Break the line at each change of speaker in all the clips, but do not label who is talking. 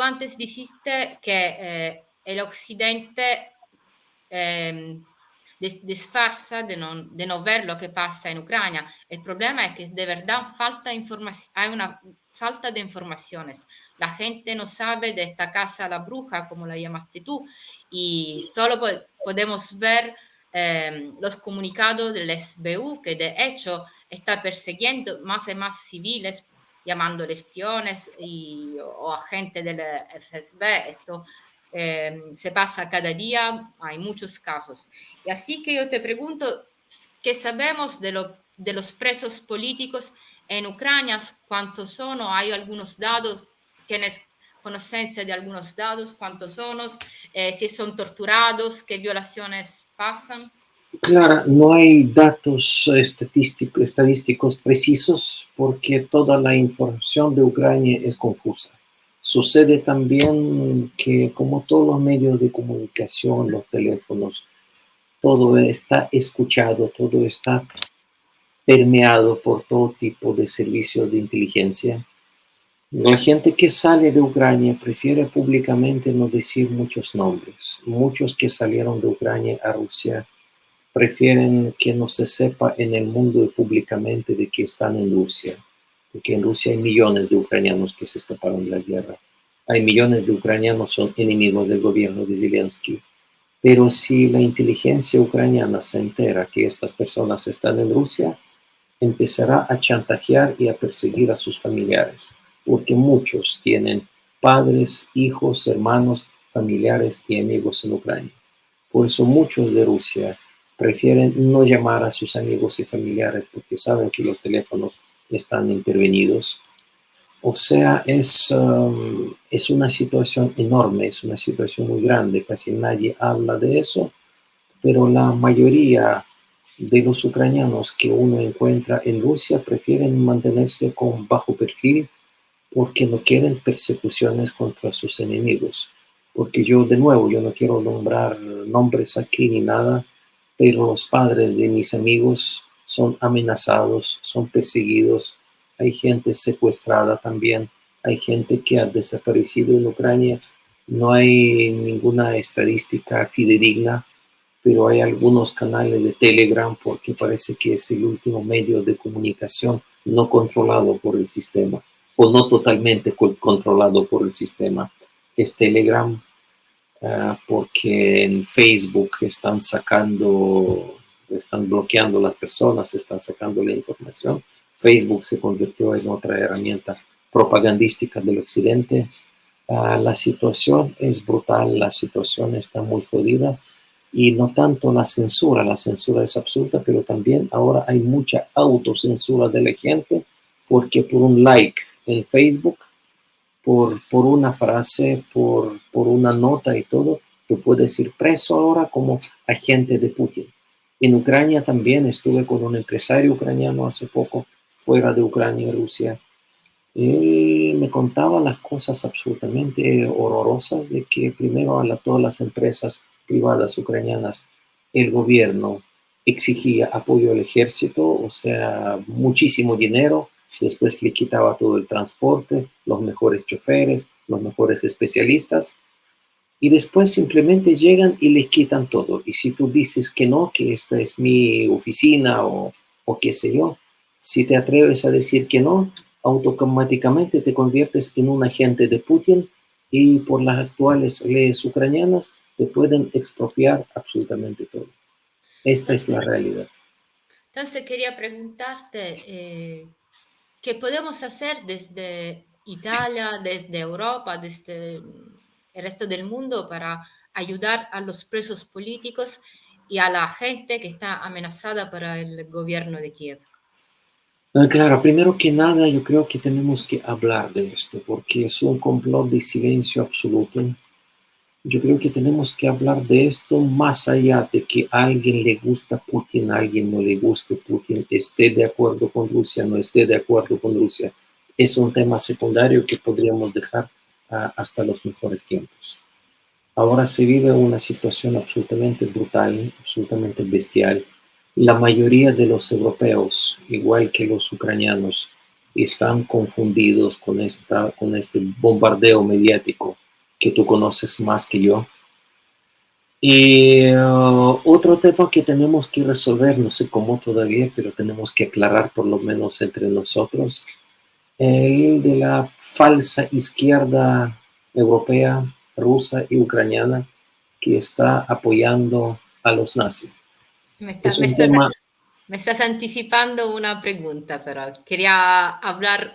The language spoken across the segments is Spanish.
tú antes dijiste que el occidente disfarza de no ver lo que pasa en Ucrania. El problema es que de verdad hay una falta de informaciones. La gente no sabe de esta casa la bruja, como la llamaste tú, y solo podemos ver los comunicados del SBU, que de hecho está persiguiendo más y más civiles, llamándole espiones o agentes del FSB. Esto se pasa cada día, hay muchos casos. Y así que yo te pregunto, ¿qué sabemos de los presos políticos en Ucrania? ¿Cuántos son? ¿O hay algunos datos? ¿Tienes conocimiento de algunos datos? ¿Cuántos son? Si son torturados, qué violaciones pasan.
Claro, no hay datos estadísticos precisos porque toda la información de Ucrania es confusa. Sucede también que como todos los medios de comunicación, los teléfonos, todo está escuchado, todo está permeado por todo tipo de servicios de inteligencia. La gente que sale de Ucrania prefiere públicamente no decir muchos nombres. Muchos que salieron de Ucrania a Rusia prefieren que no se sepa en el mundo públicamente de que están en Rusia, porque en Rusia hay millones de ucranianos que se escaparon de la guerra. Hay millones de ucranianos que son enemigos del gobierno de Zelensky. Pero si la inteligencia ucraniana se entera que estas personas están en Rusia, empezará a chantajear y a perseguir a sus familiares, porque muchos tienen padres, hijos, hermanos, familiares y amigos en Ucrania. Por eso muchos de Rusia prefieren no llamar a sus amigos y familiares porque saben que los teléfonos están intervenidos. O sea, es una situación enorme, es una situación muy grande, casi nadie habla de eso, pero la mayoría de los ucranianos que uno encuentra en Rusia prefieren mantenerse con bajo perfil porque no quieren persecuciones contra sus enemigos. Porque yo, de nuevo, yo no quiero nombrar nombres aquí ni nada, pero los padres de mis amigos son amenazados, son perseguidos, hay gente secuestrada también, hay gente que ha desaparecido en Ucrania, no hay ninguna estadística fidedigna, pero hay algunos canales de Telegram porque parece que es el último medio de comunicación no controlado por el sistema o no totalmente controlado por el sistema. Es Telegram porque en Facebook están bloqueando las personas, están sacando la información. Facebook se convirtió en otra herramienta propagandística del occidente. La situación es brutal, la situación está muy jodida y no tanto la censura es absurda, pero también ahora hay mucha autocensura de la gente porque por un like en Facebook, por una frase, por una nota y todo, tú puedes ir preso ahora como agente de Putin. En Ucrania también estuve con un empresario ucraniano hace poco, fuera de Ucrania y Rusia. Él me contaba las cosas absolutamente horrorosas de que primero a todas las empresas privadas ucranianas el gobierno exigía apoyo al ejército, o sea, muchísimo dinero, después le quitaba todo el transporte, los mejores choferes, los mejores especialistas, y después simplemente llegan y les quitan todo. Y si tú dices que no, que esta es mi oficina o qué sé yo, si te atreves a decir que no, automáticamente te conviertes en un agente de Putin y por las actuales leyes ucranianas te pueden expropiar absolutamente todo. Esta es
Entonces,
la realidad.
entonces quería preguntarte, ¿qué podemos hacer desde Italia, desde Europa, desde el resto del mundo para ayudar a los presos políticos y a la gente que está amenazada por el gobierno de Kiev?
Claro, primero que nada yo creo que tenemos que hablar de esto porque es un complot de silencio absoluto. Yo creo que tenemos que hablar de esto más allá de que a alguien le gusta Putin, a alguien no le guste Putin, esté de acuerdo con Rusia, no esté de acuerdo con Rusia. Es un tema secundario que podríamos dejar hasta los mejores tiempos. Ahora se vive una situación absolutamente brutal, absolutamente bestial. La mayoría de los europeos, igual que los ucranianos, están confundidos con este bombardeo mediático que tú conoces más que yo. Y otro tema que tenemos que resolver, no sé cómo todavía, pero tenemos que aclarar por lo menos entre nosotros, el de la falsa izquierda europea, rusa y ucraniana que está apoyando a los nazis.
Me, está-
Es
me
un
estás,
tema,
me estás anticipando una pregunta, pero quería hablar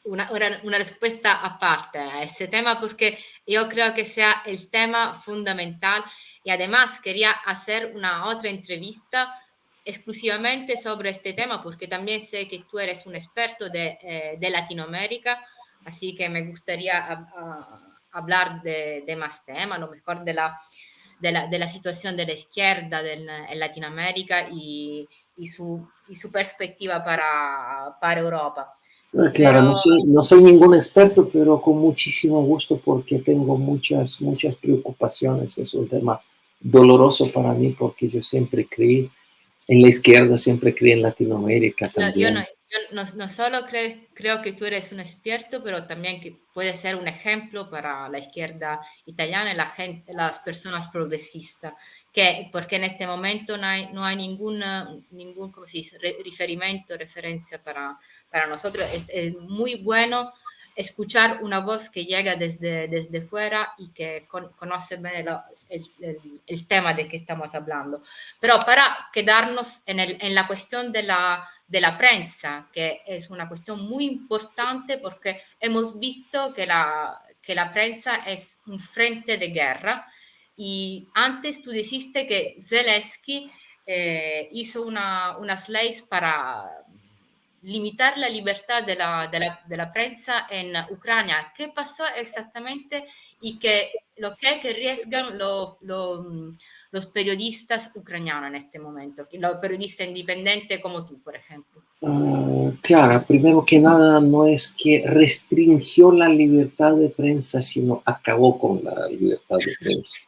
una respuesta aparte a ese tema porque yo creo que sea el tema fundamental y además quería hacer una otra entrevista exclusivamente sobre este tema porque también sé que tú eres un experto de Latinoamérica, así que me gustaría hablar de más temas, a lo mejor de la situación de la izquierda en Latinoamérica y su perspectiva para Europa.
claro,
Pero
no soy ningún experto, pero con muchísimo gusto porque tengo muchas preocupaciones. Es un tema doloroso para mí porque yo siempre creí en la izquierda, siempre creí en Latinoamérica también.
no solo creo que tú eres un experto, pero también que puedes ser un ejemplo para la izquierda italiana y las personas progresistas, porque en este momento no hay ningún ¿cómo se dice? Riferimento, referencia para nosotros. Es muy bueno escuchar una voz que llega desde fuera y que conoce bien el tema de que estamos hablando. Pero para quedarnos en la cuestión de la prensa, que es una cuestión muy importante porque hemos visto que la prensa es un frente de guerra. Y antes tú dijiste que Zelensky hizo unas leyes para limitar la libertad de la prensa en Ucrania. ¿Qué pasó exactamente y lo que arriesgan los periodistas ucranianos en este momento? Los periodistas independientes como tú, por ejemplo.
Claro, primero que nada, no es que restringió la libertad de prensa, sino acabó con la libertad de prensa.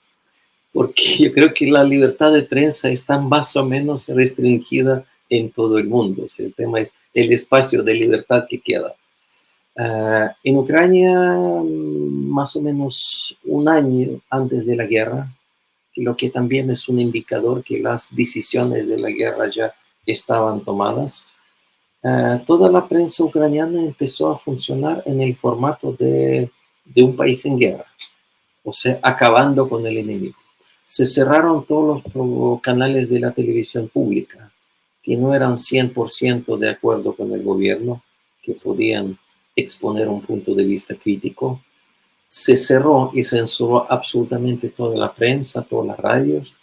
Porque yo creo que la libertad de prensa está más o menos restringida en todo el mundo. O sea, el tema es el espacio de libertad que queda. En Ucrania, más o menos un año antes de la guerra, lo que también es un indicador que las decisiones de la guerra ya estaban tomadas, toda la prensa ucraniana empezó a funcionar en el formato de un país en guerra, o sea, acabando con el enemigo. Se cerraron todos los canales de la televisión pública que no eran 100% de acuerdo con el gobierno, que podían exponer un punto de vista crítico. Se cerró y censuró absolutamente toda la prensa, todas las radios,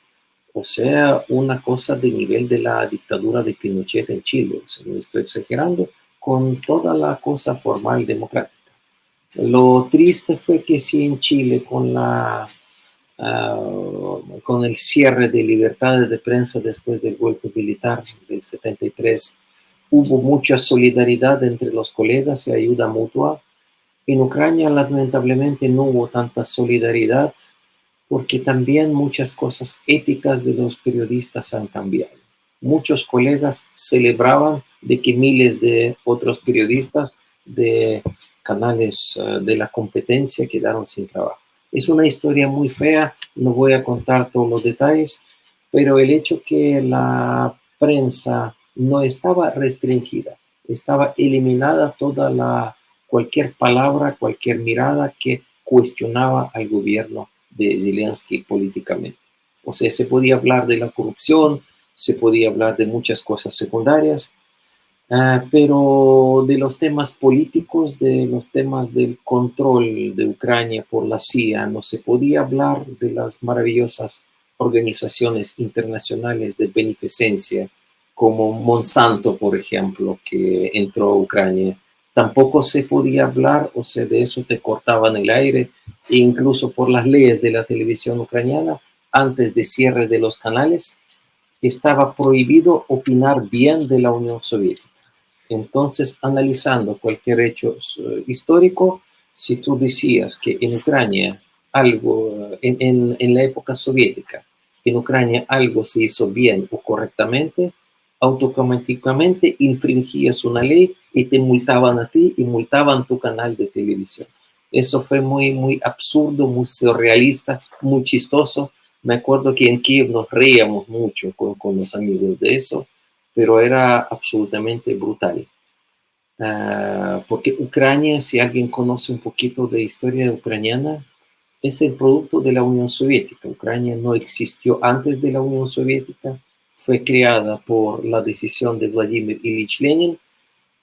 o sea, una cosa de nivel de la dictadura de Pinochet en Chile, o sea, no estoy exagerando, con toda la cosa formal democrática. Lo triste fue que sí en Chile, con el cierre de libertades de prensa después del golpe militar del 73, hubo mucha solidaridad entre los colegas y ayuda mutua. En Ucrania, lamentablemente, no hubo tanta solidaridad porque también muchas cosas éticas de los periodistas han cambiado. Muchos colegas celebraban de que miles de otros periodistas de canales de la competencia quedaron sin trabajo. Es una historia muy fea, no voy a contar todos los detalles, pero el hecho que la prensa no estaba restringida, estaba eliminada cualquier palabra, cualquier mirada que cuestionaba al gobierno de Zelensky políticamente. O sea, se podía hablar de la corrupción, se podía hablar de muchas cosas secundarias, pero de los temas políticos, de los temas del control de Ucrania por la CIA, no se podía hablar de las maravillosas organizaciones internacionales de beneficencia, como Monsanto, por ejemplo, que entró a Ucrania. Tampoco se podía hablar, o sea, de eso te cortaban el aire, e incluso por las leyes de la televisión ucraniana, antes de cierre de los canales, estaba prohibido opinar bien de la Unión Soviética. Entonces, analizando cualquier hecho histórico, si tú decías que en Ucrania algo, en la época soviética, en Ucrania algo se hizo bien o correctamente, automáticamente infringías una ley y te multaban a ti y multaban tu canal de televisión. Eso fue muy, muy absurdo, muy surrealista, muy chistoso. Me acuerdo que en Kiev nos reíamos mucho con los amigos de eso, pero era absolutamente brutal. Porque Ucrania, si alguien conoce un poquito de historia ucraniana, es el producto de la Unión Soviética. Ucrania no existió antes de la Unión Soviética, fue creada por la decisión de Vladimir Ilich Lenin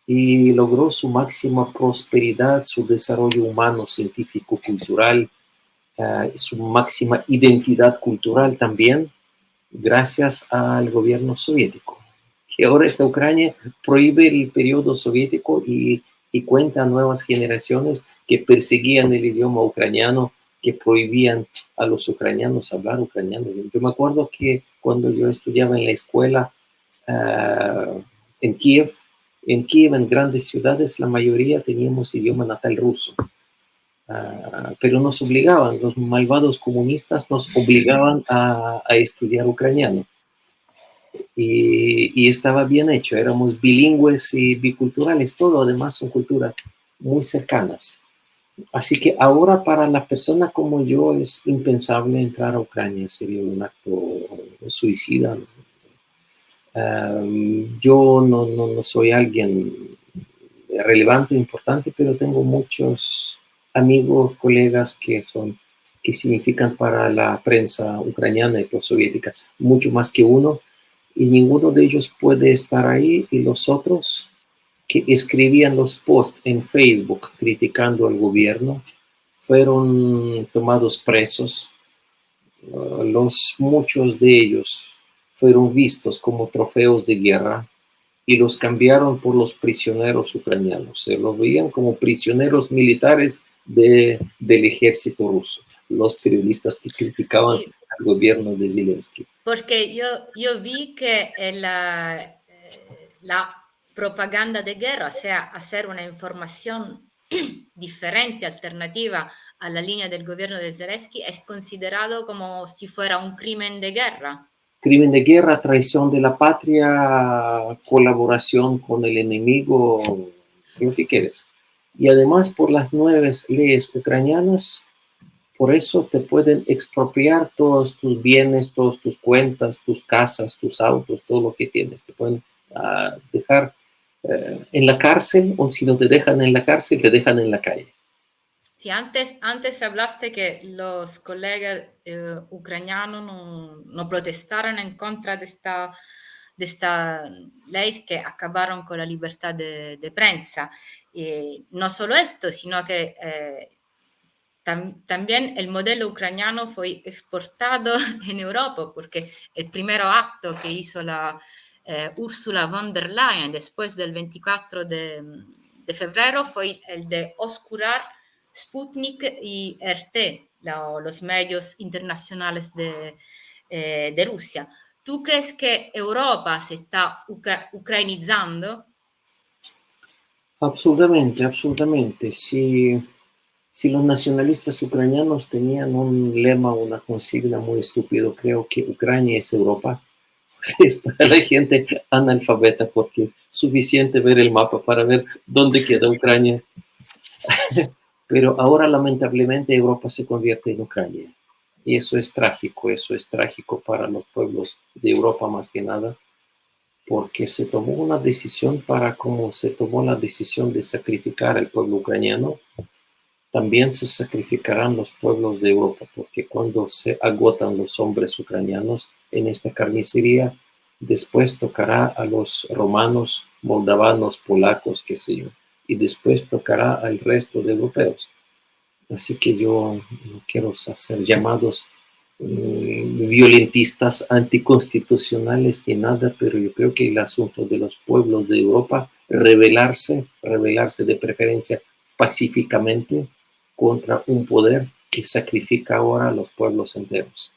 y logró su máxima prosperidad, su desarrollo humano, científico, cultural, su máxima identidad cultural también, gracias al gobierno soviético. Y ahora esta Ucrania prohíbe el periodo soviético y cuenta a nuevas generaciones que perseguían el idioma ucraniano, que prohibían a los ucranianos hablar ucraniano. Yo me acuerdo que cuando yo estudiaba en la escuela uh, en Kiev, en grandes ciudades, la mayoría teníamos idioma natal ruso. Pero nos obligaban, los malvados comunistas nos obligaban a estudiar ucraniano. Y estaba bien hecho, éramos bilingües y biculturales, todo además son culturas muy cercanas. Así que ahora para la persona como yo es impensable entrar a Ucrania, sería un acto suicida. Yo no soy alguien relevante, importante, pero tengo muchos amigos, colegas que significan para la prensa ucraniana y postsoviética mucho más que uno, y ninguno de ellos puede estar ahí, y los otros que escribían los posts en Facebook criticando al gobierno fueron tomados presos. Muchos de ellos fueron vistos como trofeos de guerra y los cambiaron por los prisioneros ucranianos. Se los veían como prisioneros militares del ejército ruso, los periodistas que criticaban
Sí,
al gobierno de Zelensky.
porque yo vi que la propaganda de guerra, o sea, hacer una información diferente, alternativa a la línea del gobierno de Zelensky, es considerado como si fuera un crimen de guerra.
Crimen de guerra, traición de la patria, colaboración con el enemigo, lo que quieres. Y además por las nuevas leyes ucranianas, por eso te pueden expropiar todos tus bienes, todas tus cuentas, tus casas, tus autos, todo lo que tienes. Te pueden dejar en la cárcel, o si no te dejan en la cárcel, te dejan en la calle.
Sí, antes hablaste que los colegas ucranianos no protestaron en contra de esta ley que acabaron con la libertad de prensa. Y no solo esto, sino que también el modelo ucraniano fue exportado en Europa, porque el primer acto que hizo la Ursula von der Leyen después del 24 de febrero fue el de oscurar Sputnik y RT, los medios internacionales de Rusia. ¿Tú crees que Europa se está ucranizando?
Absolutamente, absolutamente. Si los nacionalistas ucranianos tenían un lema, una consigna muy estúpido, creo que Ucrania es Europa. Es para la gente analfabeta, porque es suficiente ver el mapa para ver dónde queda Ucrania. Pero ahora lamentablemente Europa se convierte en Ucrania. Y eso es trágico para los pueblos de Europa más que nada, porque se tomó una decisión para como se tomó la decisión de sacrificar al pueblo ucraniano, también se sacrificarán los pueblos de Europa, porque cuando se agotan los hombres ucranianos en esta carnicería, después tocará a los romanos, moldavanos, polacos, qué sé yo, y después tocará al resto de europeos. Así que yo no quiero hacer llamados violentistas, anticonstitucionales ni nada, pero yo creo que el asunto de los pueblos de Europa, rebelarse de preferencia pacíficamente contra un poder que sacrifica ahora a los pueblos enteros.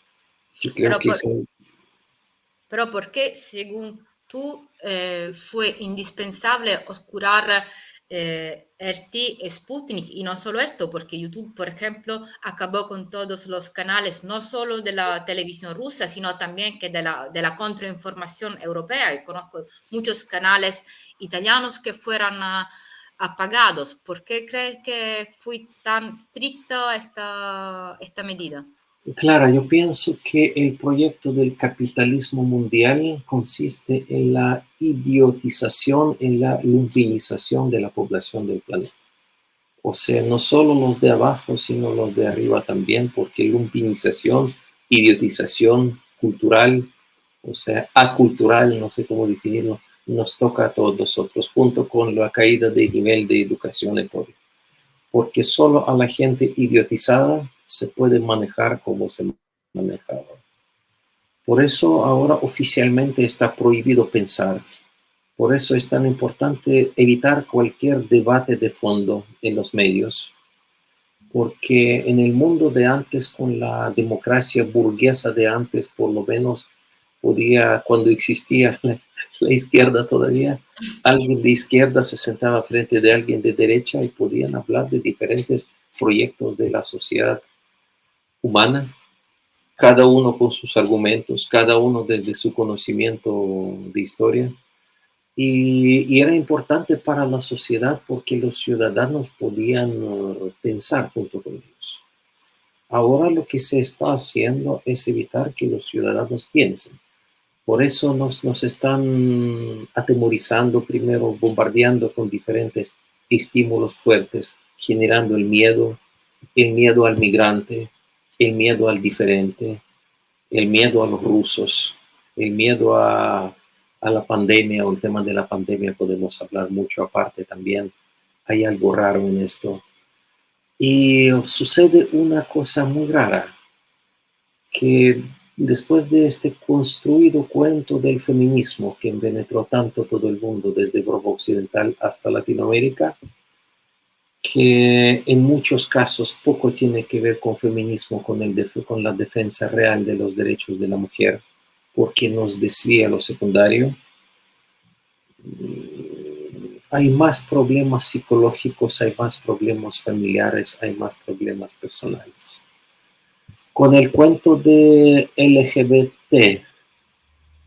Yo creo
Pero
que
por,
eso.
Pero ¿por qué, según tú, fue indispensable oscurar RT, Sputnik, y no solo esto, porque YouTube, por ejemplo, acabó con todos los canales, no solo de la televisión rusa, sino también que de la contrainformación europea. Y conozco muchos canales italianos que fueron apagados. ¿Por qué crees que fue tan estricta esta medida?
Claro, yo pienso que el proyecto del capitalismo mundial consiste en la idiotización, en la lumpinización de la población del planeta. O sea, no solo los de abajo, sino los de arriba también, porque lumpinización, idiotización cultural, o sea, acultural, no sé cómo definirlo, nos toca a todos nosotros, junto con la caída del nivel de educación y todo. Porque solo a la gente idiotizada se puede manejar como se manejaba. Por eso ahora oficialmente está prohibido pensar. Por eso es tan importante evitar cualquier debate de fondo en los medios, porque en el mundo de antes, con la democracia burguesa de antes, por lo menos podía, cuando existía la izquierda todavía, alguien de izquierda se sentaba frente de alguien de derecha y podían hablar de diferentes proyectos de la sociedad humana, cada uno con sus argumentos, cada uno desde su conocimiento de historia. Y era importante para la sociedad porque los ciudadanos podían pensar junto con ellos. Ahora lo que se está haciendo es evitar que los ciudadanos piensen. Por eso nos están atemorizando, primero bombardeando con diferentes estímulos fuertes, generando el miedo al migrante, el miedo al diferente, el miedo a los rusos, el miedo a la pandemia, o el tema de la pandemia podemos hablar mucho aparte también. Hay algo raro en esto. Y sucede una cosa muy rara, que después de este construido cuento del feminismo que penetró tanto todo el mundo, desde Europa Occidental hasta Latinoamérica, que en muchos casos poco tiene que ver con feminismo, con la defensa real de los derechos de la mujer, porque nos desvía lo secundario. Hay más problemas psicológicos, hay más problemas familiares, hay más problemas personales. Con el cuento de LGBT,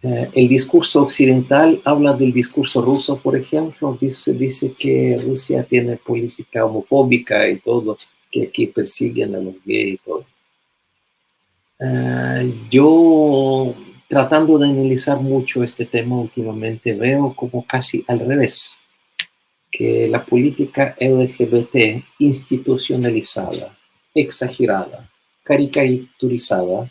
el discurso occidental habla del discurso ruso, por ejemplo, dice que Rusia tiene política homofóbica y todo, que persiguen a los gays y todo. Yo, tratando de analizar mucho este tema últimamente, veo como casi al revés, que la política LGBT institucionalizada, exagerada, caricaturizada,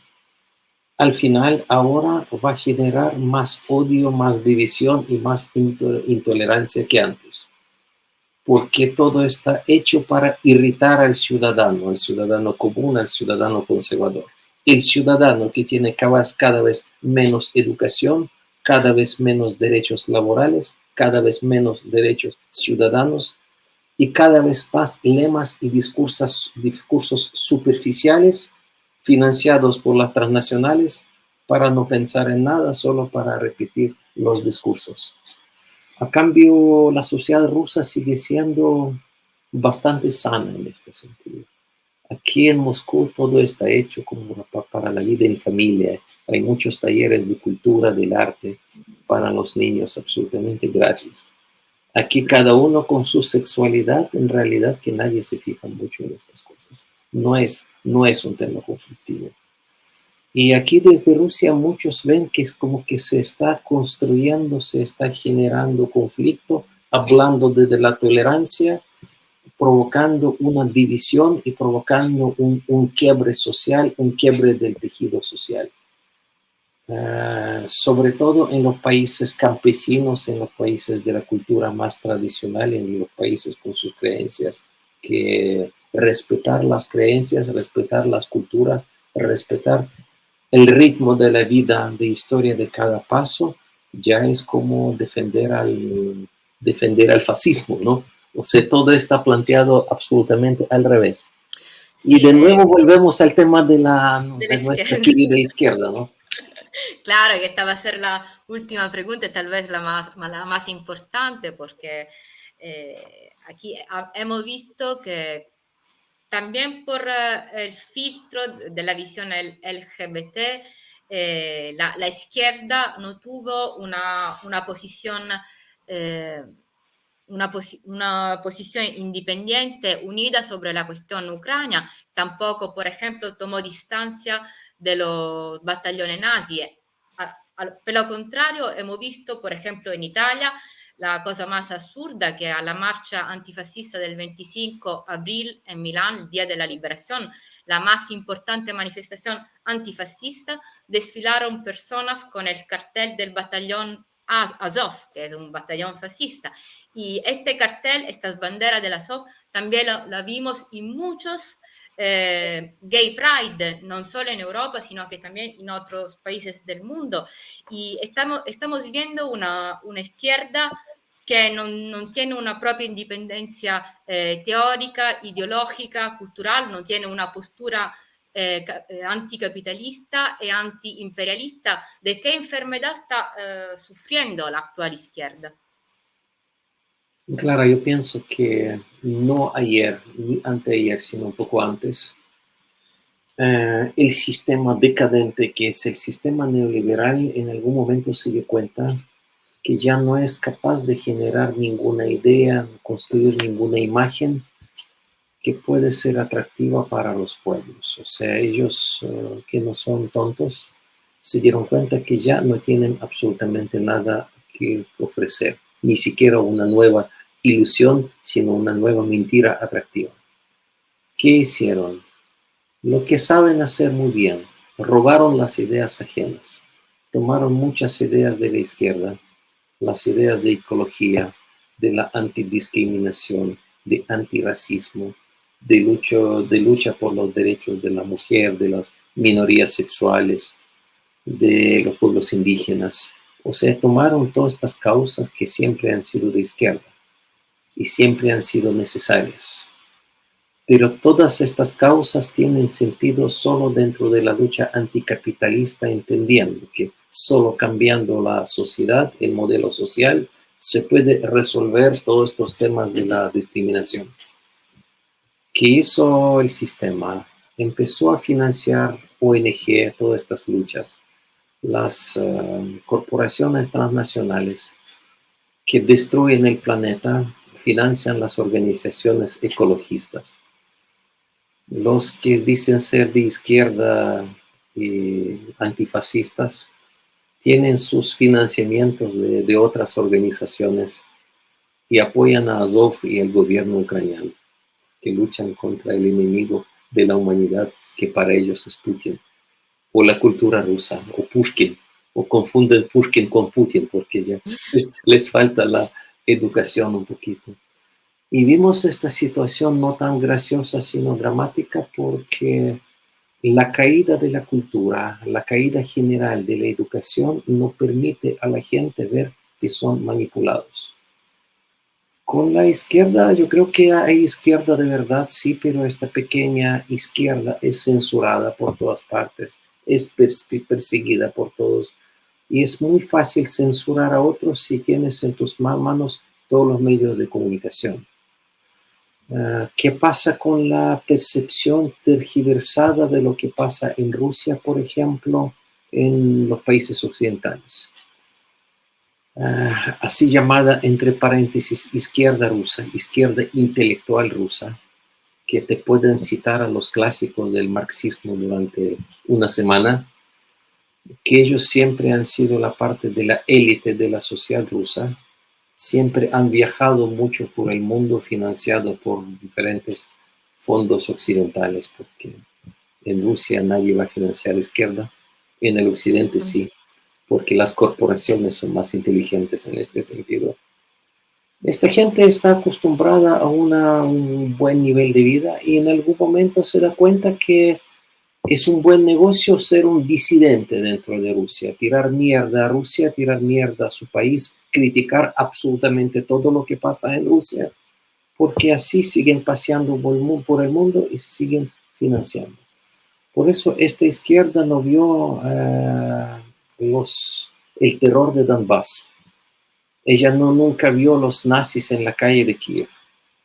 al final ahora va a generar más odio, más división y más intolerancia que antes, porque todo está hecho para irritar al ciudadano común, al ciudadano conservador. El ciudadano que tiene cada vez menos educación, cada vez menos derechos laborales, cada vez menos derechos ciudadanos y cada vez más lemas y discursos superficiales financiados por las transnacionales para no pensar en nada, solo para repetir los discursos. A cambio, la sociedad rusa sigue siendo bastante sana en este sentido. Aquí en Moscú todo está hecho como para la vida en familia. Hay muchos talleres de cultura, del arte para los niños absolutamente gratis. Aquí cada uno con su sexualidad, en realidad que nadie se fija mucho en estas cosas. No es un tema conflictivo. Y aquí desde Rusia muchos ven que es como que se está construyendo, se está generando conflicto, hablando de la tolerancia, provocando una división y provocando un quiebre social, un quiebre del tejido social. Sobre todo en los países campesinos, en los países de la cultura más tradicional, en los países con sus creencias, que respetar las creencias, respetar las culturas, respetar el ritmo de la vida, de historia de cada paso, ya es como defender al fascismo, ¿no? O sea, todo está planteado absolutamente al revés. Y
Sí,
de nuevo volvemos al tema
de la
de nuestra
izquierda.
querida izquierda, ¿no?
Claro que esta va a ser la última pregunta y tal vez la más importante porque aquí hemos visto que también por el filtro de la visión LGBT, la izquierda no tuvo una posición, eh, una posición independiente, unida sobre la cuestión ucrania. Tampoco, por ejemplo, tomó distancia de los batallones nazis. Por lo contrario, hemos visto, por ejemplo, en Italia, la cosa más absurda que a la marcha antifascista del 25 de abril en Milán, el Día de la Liberación, la más importante manifestación antifascista, desfilaron personas con el cartel del batallón Azov, que es un batallón fascista. Y este cartel, estas banderas del Azov, también la vimos en muchos gay pride, no solo en Europa, sino que también en otros países del mundo. Y estamos viendo una izquierda que non tiene una propria indipendencia teórica, ideológica, cultural, non tiene una postura anticapitalista e antiimperialista. ¿De qué enfermedad está sufriendo la actual izquierda?
Claro, yo pienso que no ayer ni anteayer, sino un poco antes, el sistema decadente que es el sistema neoliberal en algún momento se dio cuenta que ya no es capaz de generar ninguna idea, construir ninguna imagen que puede ser atractiva para los pueblos. O sea, ellos que no son tontos se dieron cuenta que ya no tienen absolutamente nada que ofrecer, ni siquiera una nueva ilusión, sino una nueva mentira atractiva. ¿Qué hicieron? Lo que saben hacer muy bien, robaron las ideas ajenas, tomaron muchas ideas de la izquierda, las ideas de ecología, de la antidiscriminación, de antirracismo, de lucha por los derechos de la mujer, de las minorías sexuales, de los pueblos indígenas. O sea, tomaron todas estas causas que siempre han sido de izquierda y siempre han sido necesarias. Pero todas estas causas tienen sentido solo dentro de la lucha anticapitalista, entendiendo que solo cambiando la sociedad, el modelo social, se puede resolver todos estos temas de la discriminación. ¿Qué hizo el sistema? Empezó a financiar ONG, todas estas luchas, las corporaciones transnacionales que destruyen el planeta, financian las organizaciones ecologistas. Los que dicen ser de izquierda y antifascistas tienen sus financiamientos de otras organizaciones y apoyan a Azov y el gobierno ucraniano, que luchan contra el enemigo de la humanidad, que para ellos es Putin, o la cultura rusa, o Pushkin, o confunden Pushkin con Putin, porque ya les falta la educación un poquito. Y vimos esta situación no tan graciosa, sino dramática, porque la caída de la cultura, la caída general de la educación no permite a la gente ver que son manipulados. Con la izquierda, yo creo que hay izquierda de verdad, sí, pero esta pequeña izquierda es censurada por todas partes, es perseguida por todos. Y es muy fácil censurar a otros si tienes en tus manos todos los medios de comunicación. ¿Qué pasa con la percepción tergiversada de lo que pasa en Rusia, por ejemplo, en los países occidentales? Así llamada, entre paréntesis, izquierda rusa, izquierda intelectual rusa, que te pueden citar a los clásicos del marxismo durante una semana, que ellos siempre han sido la parte de la élite de la sociedad rusa, siempre han viajado mucho por el mundo financiado por diferentes fondos occidentales, porque en Rusia nadie va a financiar a la izquierda, en el occidente sí, porque las corporaciones son más inteligentes en este sentido. Esta gente está acostumbrada a un buen nivel de vida y en algún momento se da cuenta que es un buen negocio ser un disidente dentro de Rusia, tirar mierda a Rusia, tirar mierda a su país, criticar absolutamente todo lo que pasa en Rusia, porque así siguen paseando por el mundo y se siguen financiando. Por eso esta izquierda no vio el terror de Donbass. Ella nunca vio los nazis en la calle de Kiev,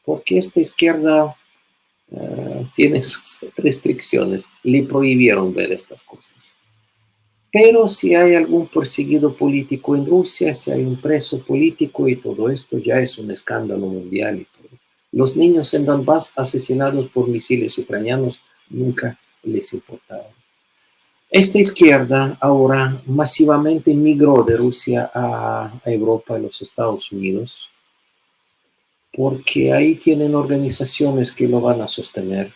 porque esta izquierda tiene sus restricciones, le prohibieron ver estas cosas. Pero si hay algún perseguido político en Rusia, si hay un preso político y todo esto, ya es un escándalo mundial y todo. Los niños en Donbass asesinados por misiles ucranianos nunca les importaba. Esta izquierda ahora masivamente migró de Rusia a Europa y los Estados Unidos, porque ahí tienen organizaciones que lo van a sostener.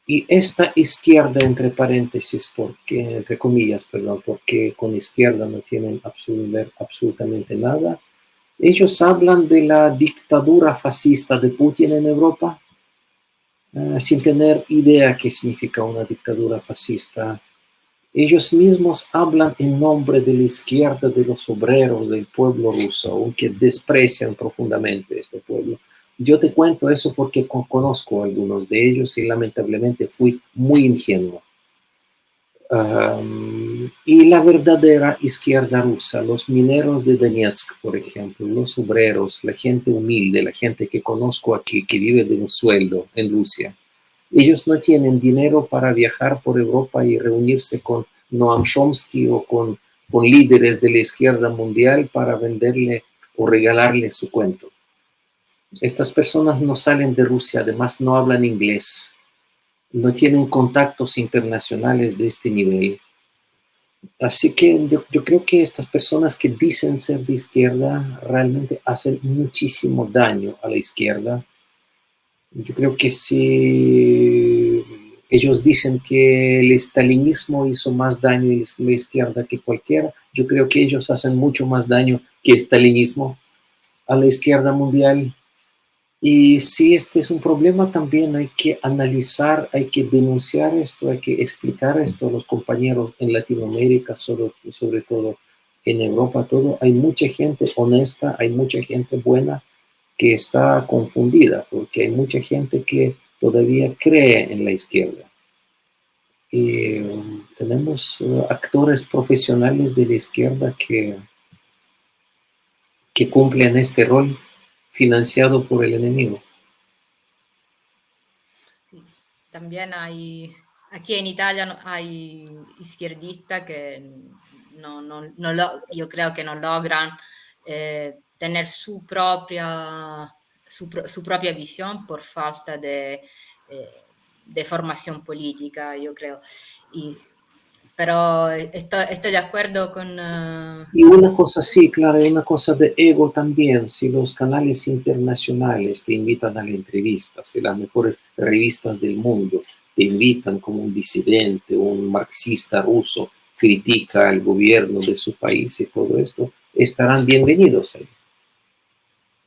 Y esta izquierda, entre paréntesis, porque, entre comillas, perdón, porque con izquierda no tienen absolutamente nada, ellos hablan de la dictadura fascista de Putin en Europa, sin tener idea qué significa una dictadura fascista. Ellos mismos hablan en nombre de la izquierda, de los obreros, del pueblo ruso, aunque desprecian profundamente este pueblo. Yo te cuento eso porque conozco a algunos de ellos y lamentablemente fui muy ingenuo. Y la verdadera izquierda rusa, los mineros de Donetsk, por ejemplo, los obreros, la gente humilde, la gente que conozco aquí, que vive de un sueldo en Rusia, ellos no tienen dinero para viajar por Europa y reunirse con Noam Chomsky o con líderes de la izquierda mundial para venderle o regalarle su cuento. Estas personas no salen de Rusia, además no hablan inglés, no tienen contactos internacionales de este nivel. Así que yo creo que estas personas que dicen ser de izquierda realmente hacen muchísimo daño a la izquierda. Yo creo que si ellos dicen que el estalinismo hizo más daño a la izquierda que cualquiera, yo creo que ellos hacen mucho más daño que el estalinismo a la izquierda mundial. Y si este es un problema, también hay que analizar, hay que denunciar esto, hay que explicar esto a los compañeros en Latinoamérica, sobre todo en Europa, todo. Hay mucha gente honesta, hay mucha gente buena que está confundida, porque hay mucha gente que todavía cree en la izquierda. Y tenemos actores profesionales de la izquierda que cumplen este rol financiado por el enemigo.
Sí. También aquí en Italia hay izquierdistas que yo creo que no logran tener su propia visión por falta de formación política, yo creo. Pero estoy de acuerdo con...
Y una cosa, sí, claro, hay una cosa de ego también. Si los canales internacionales te invitan a la entrevista, si las mejores revistas del mundo te invitan como un disidente, un marxista ruso, critica al gobierno de su país y todo esto, estarán bienvenidos ahí.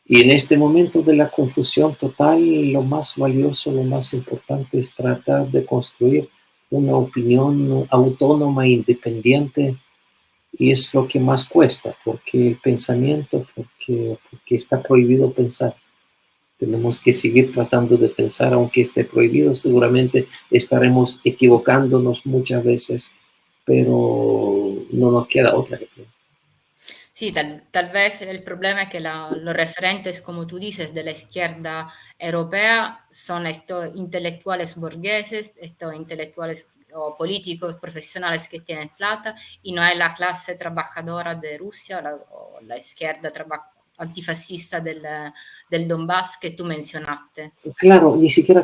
Y en este momento de la confusión total, lo más valioso, lo más importante es tratar de construir una opinión autónoma e independiente. Y es lo que más cuesta, porque el pensamiento, porque está prohibido pensar. Tenemos que seguir tratando de pensar, aunque esté prohibido. Seguramente estaremos equivocándonos muchas veces, pero no nos queda otra.
Sí, tal vez el problema es que los referentes, como tú dices, de la izquierda europea son estos intelectuales burgueses, estos intelectuales o políticos profesionales que tienen plata y no es la clase trabajadora de Rusia o la izquierda antifascista del Donbass que tú mencionaste.
Claro, ni siquiera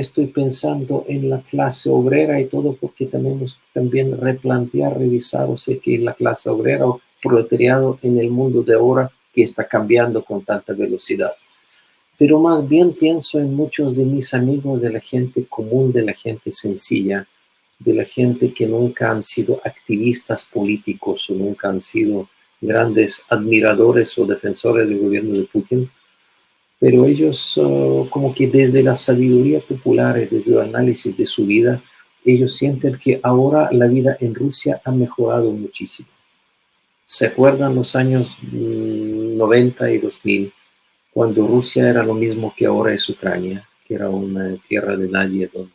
estoy pensando en la clase obrera y todo, porque tenemos que también replantear, revisar, o sea, que la clase obrera o proletariado en el mundo de ahora que está cambiando con tanta velocidad. Pero más bien pienso en muchos de mis amigos, de la gente común, de la gente sencilla, de la gente que nunca han sido activistas políticos o nunca han sido grandes admiradores o defensores del gobierno de Putin, pero ellos como que desde la sabiduría popular y desde el análisis de su vida, ellos sienten que ahora la vida en Rusia ha mejorado muchísimo. ¿Se acuerdan los años 90 y 2000, cuando Rusia era lo mismo que ahora es Ucrania, que era una tierra de nadie donde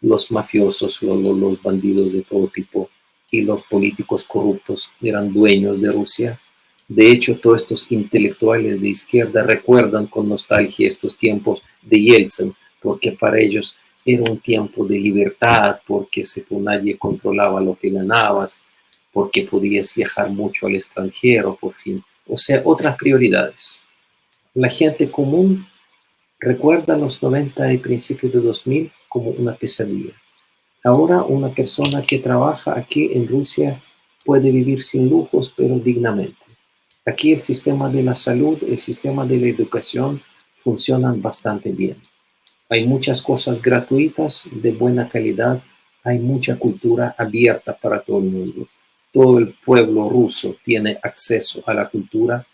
los mafiosos, los bandidos de todo tipo y los políticos corruptos eran dueños de Rusia? De hecho, todos estos intelectuales de izquierda recuerdan con nostalgia estos tiempos de Yeltsin, porque para ellos era un tiempo de libertad, porque nadie controlaba lo que ganabas, porque podías viajar mucho al extranjero, por fin. O sea, otras prioridades. La gente común recuerda los 90 y principios de 2000 como una pesadilla. Ahora una persona que trabaja aquí en Rusia puede vivir sin lujos, pero dignamente. Aquí el sistema de la salud, el sistema de la educación funcionan bastante bien. Hay muchas cosas gratuitas de buena calidad, hay mucha cultura abierta para todo el mundo. Todo el pueblo ruso tiene acceso a la cultura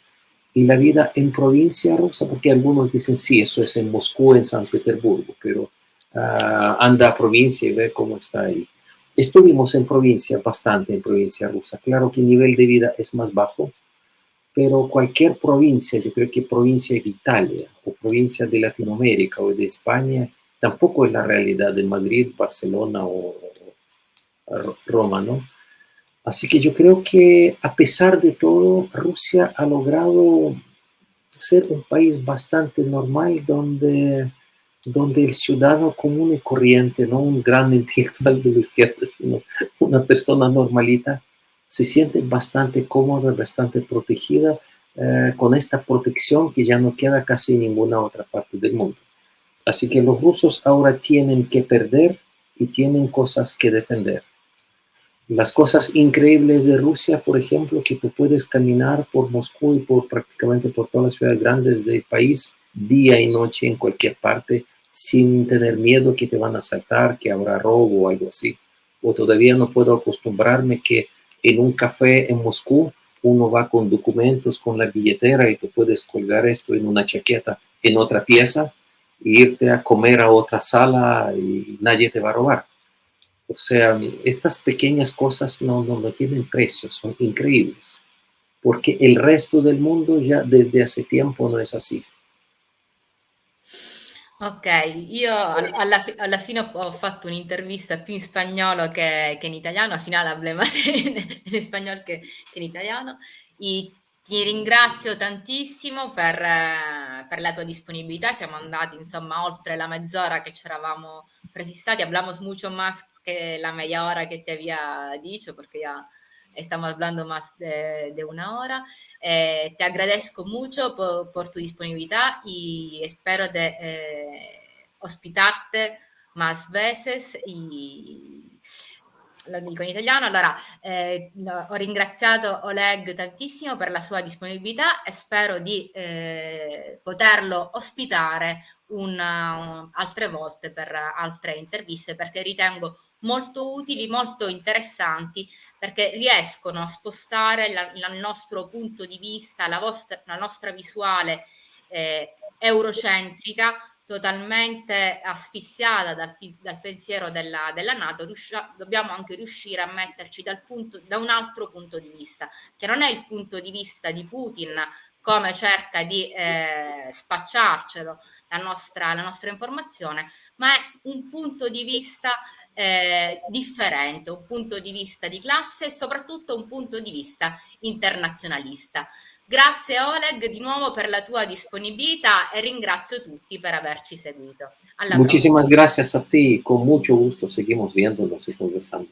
y la vida en provincia rusa, porque algunos dicen, sí, eso es en Moscú, en San Petersburgo, pero anda a provincia y ve cómo está ahí. Estuvimos en provincia, bastante en provincia rusa. Claro que el nivel de vida es más bajo, pero cualquier provincia, yo creo que provincia de Italia o provincia de Latinoamérica o de España, tampoco es la realidad de Madrid, Barcelona o Roma, ¿no? Así que yo creo que a pesar de todo, Rusia ha logrado ser un país bastante normal donde el ciudadano común y corriente, no un gran intelectual de la izquierda, sino una persona normalita, se siente bastante cómoda, bastante protegida con esta protección que ya no queda casi en ninguna otra parte del mundo. Así que los rusos ahora tienen que perder y tienen cosas que defender. Las cosas increíbles de Rusia, por ejemplo, que tú puedes caminar por Moscú y por prácticamente por todas las ciudades grandes del país, día y noche en cualquier parte, sin tener miedo que te van a asaltar, que habrá robo o algo así. O todavía no puedo acostumbrarme que en un café en Moscú uno va con documentos, con la billetera y tú puedes colgar esto en una chaqueta en otra pieza e irte a comer a otra sala y nadie te va a robar. O sea, estas pequeñas cosas no tienen precio, son increíbles, porque el resto del mundo ya desde hace tiempo no es así.
Ok, io alla fine ho fatto un'intervista più in spagnolo che in italiano, al final hablé más en español che in italiano. Y ti ringrazio tantissimo per la tua disponibilità. Siamo andati insomma oltre la mezz'ora che ci eravamo prefissati. Hablamos mucho más que la media hora que te había dicho, porque ya estamos hablando más de una hora. Te agradezco mucho por tu disponibilidad y espero de ospitarte más veces. Lo dico in italiano. Allora, ho ringraziato Oleg tantissimo per la sua disponibilità e spero di poterlo ospitare altre volte per altre interviste, perché ritengo molto utili, molto interessanti, perché riescono a spostare il nostro punto di vista, la nostra visuale eurocentrica, totalmente asfissiata dal pensiero della NATO. Dobbiamo anche riuscire a metterci da un altro punto di vista, che non è il punto di vista di Putin, come cerca di spacciarcelo la nostra informazione, ma è un punto di vista differente, un punto di vista di classe e soprattutto un punto di vista internazionalista. Grazie Oleg di nuovo per la tua disponibilità e ringrazio tutti per averci seguito. Alla prossima.
Muchísimas gracias a ti, con mucho gusto seguimos viéndonos y conversando.